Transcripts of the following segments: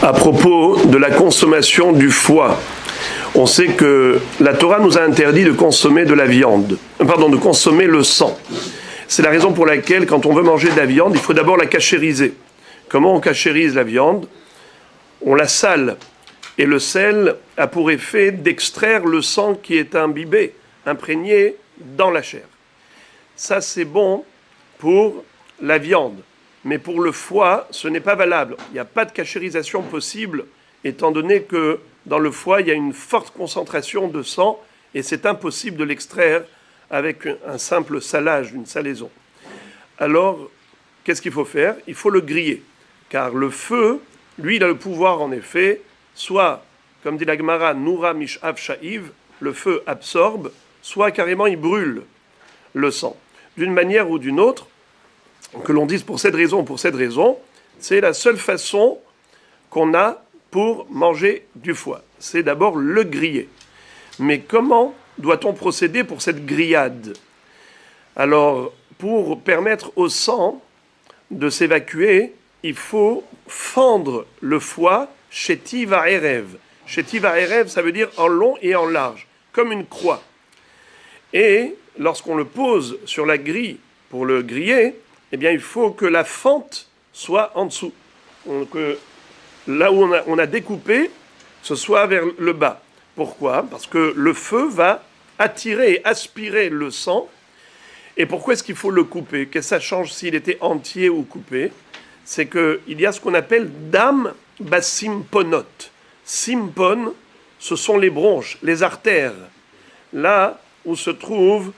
à propos de la consommation du foie. On sait que la Torah nous a interdit de consommer de la viande, de consommer le sang. C'est la raison pour laquelle, quand on veut manger de la viande, il faut d'abord la cachériser. Comment on cachérise la viande? On la sale. Et le sel a pour effet d'extraire le sang qui est imbibé, imprégné dans la chair. Ça, c'est bon pour la viande. Mais pour le foie, ce n'est pas valable. Il n'y a pas de cachérisation possible, étant donné que dans le foie, il y a une forte concentration de sang et c'est impossible de l'extraire avec un simple salage, une salaison. Alors, qu'est-ce qu'il faut faire? Il faut le griller. Car le feu, lui, il a le pouvoir, en effet, soit, comme dit la Gemara, Noura Mish'av Sha'iv, le feu absorbe, soit carrément il brûle le sang. D'une manière ou d'une autre, que l'on dise pour cette raison, c'est la seule façon qu'on a pour manger du foie. C'est d'abord le griller. Mais comment doit-on procéder pour cette grillade? Alors, pour permettre au sang de s'évacuer, il faut fendre le foie Sheti Va'erev. Sheti Va'erev, ça veut dire en long et en large, comme une croix. Et lorsqu'on le pose sur la grille pour le griller, eh bien, il faut que la fente soit en dessous. Que là où on a découpé, ce soit vers le bas. Pourquoi? Parce que le feu va attirer et aspirer le sang. Et pourquoi est-ce qu'il faut le couper? Qu'est-ce que ça change s'il était entier ou coupé? C'est qu'il y a ce qu'on appelle dam basimponot. Simpon, ce sont les bronches, les artères. Là où se trouve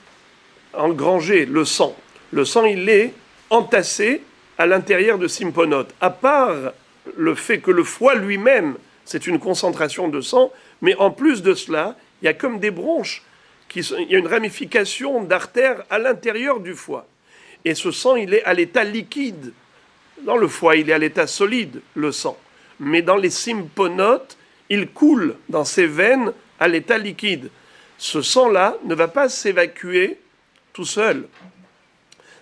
engrangé le sang. Le sang, il est entassé à l'intérieur de Simponot. À part le fait que le foie lui-même, c'est une concentration de sang, mais en plus de cela, il y a comme des bronches, il y a une ramification d'artères à l'intérieur du foie. Et ce sang, il est à l'état liquide. Dans le foie, il est à l'état solide, le sang. Mais dans les Simponotes, il coule dans ses veines à l'état liquide. Ce sang-là ne va pas s'évacuer tout seul.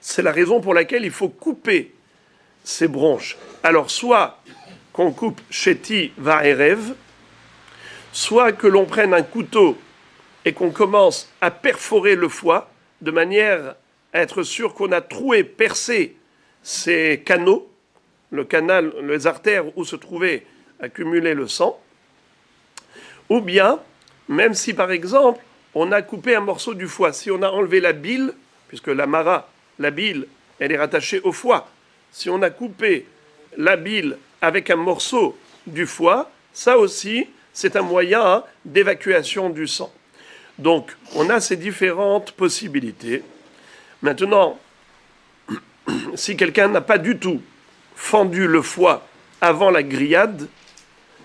C'est la raison pour laquelle il faut couper ces bronches. Alors, soit qu'on coupe Sheti Va'erev, soit que l'on prenne un couteau et qu'on commence à perforer le foie de manière à être sûr qu'on a troué, percé ces canaux, le canal, les artères où se trouvait accumulé le sang, ou bien, même si par exemple, on a coupé un morceau du foie, si on a enlevé la bile, puisque la mara, la bile, elle est rattachée au foie. Si on a coupé la bile avec un morceau du foie, ça aussi, c'est un moyen d'évacuation du sang. Donc, on a ces différentes possibilités. Maintenant, si quelqu'un n'a pas du tout fendu le foie avant la grillade,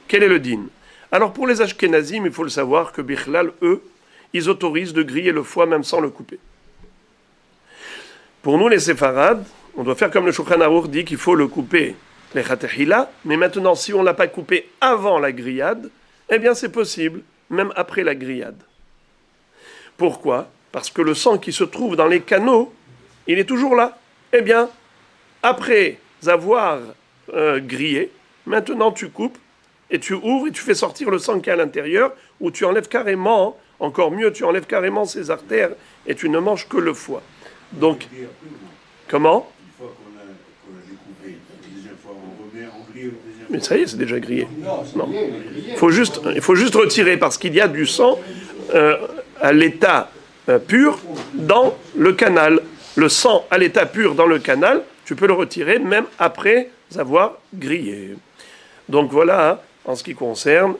quel est le din? Alors, pour les Ashkenazim, il faut le savoir que Bichlal, eux, ils autorisent de griller le foie même sans le couper. Pour nous, les séfarades, on doit faire comme le Shulchan Aruch dit qu'il faut le couper, les chatechila, mais maintenant, si on ne l'a pas coupé avant la grillade, eh bien, c'est possible, même après la grillade. Pourquoi? Parce que le sang qui se trouve dans les canaux, il est toujours là. Eh bien, après avoir grillé, maintenant tu coupes, et tu ouvres et tu fais sortir le sang qui est à l'intérieur, ou tu enlèves carrément, encore mieux, tu enlèves carrément ces artères, et tu ne manges que le foie. Donc, comment? Une fois qu'on a découpé, la deuxième fois on remet, on grille la deuxième fois. Mais ça y est, c'est déjà grillé. Non. Il faut juste retirer parce qu'il y a du sang à l'état pur dans le canal. Le sang à l'état pur dans le canal, tu peux le retirer même après avoir grillé. Donc voilà, en ce qui concerne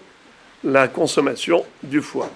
la consommation du foie.